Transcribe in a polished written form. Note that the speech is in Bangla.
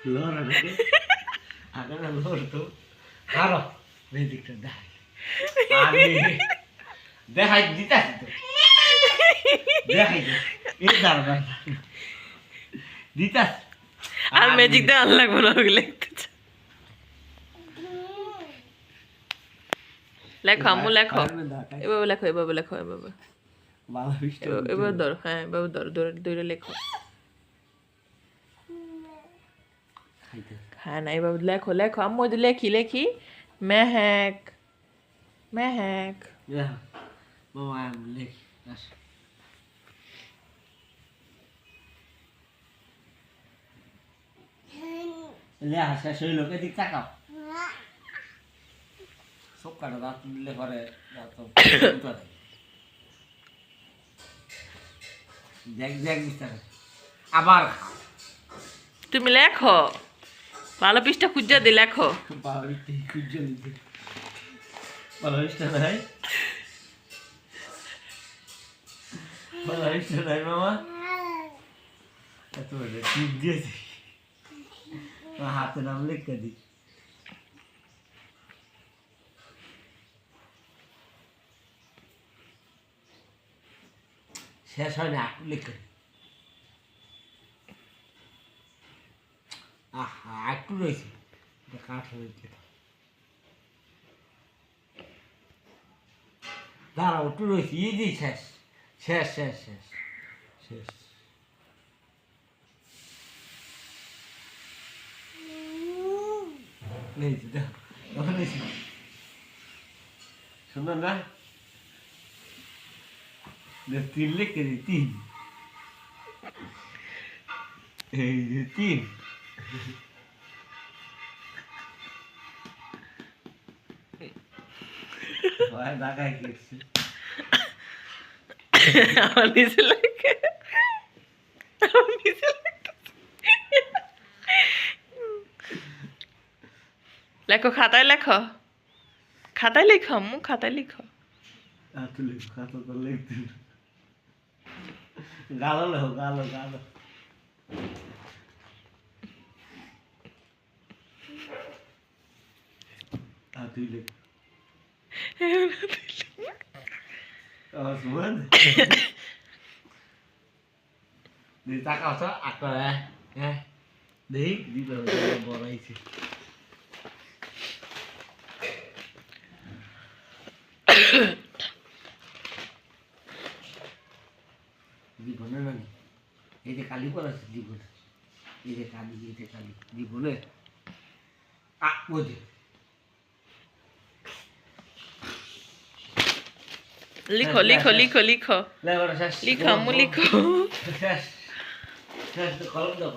লোর আগে না লোর তো কারো মেদিকটা দেখাই আমি দেখাই দিতাছি তো দেখাই এই দাঁড়া দিতাছি আর ম্যাজিক দিয়ে আল্লাহ লাগবে না ওগুলো লিখতে লেখো আম্মু লেখো এভাবে লেখো এভাবে লেখো এভাবে এবার ধরো হ্যাঁ এভাবে ধরো ধরে লেখো হ্যাঁ না এভাবে লেখো লেখো আম্মু লেখি লেখি মেহেক মেহেক মামা লেখি লেখা শেষ হইল এদিক তাকাও সব কাটা দাঁত দিলে ঘরে দেখ দেখ বিস্তার আবার তুমি লেখো ভালো পৃষ্ঠা খুঁজে দি লেখো বাড়িতে খুঁজে নিতে ভালো পৃষ্ঠা নাই ভালো পৃষ্ঠা নাই মামা এত টিপ দিয়েছি হাতে নাম লিখতে দিই শেষ হয় না একটু লিখে আহা একটু রয়েছে কাঠ হয়েছে দাঁড়াও একটু রয়েছে ইজি শেষ শেষ শেষ শেষ শেষ নেইছি দেখো তখন নেইছি সুন্দর না তিন লিখে দিই তিন এই যে তিন ঢাকায় গেছে আমার নিচে লেখে আমার নিচে লেখো খাতায় লেখো খাতায় লেখো আম্মু খাতায় লেখো তুলে খাতা তো লিখতে গালো লেখো গালো গালো তুই লেখ সুমন দি তাকাও তো আকা হ্যাঁ দেখ দিল বড়াইছে জীবনে না এই যে কালি করা আছে জীবনে এই যে কালি জীবনে বোঝে লিখো লিখো লিখো লিখো লিখো আম্মু লিখো শেষ শেষ কলম দাও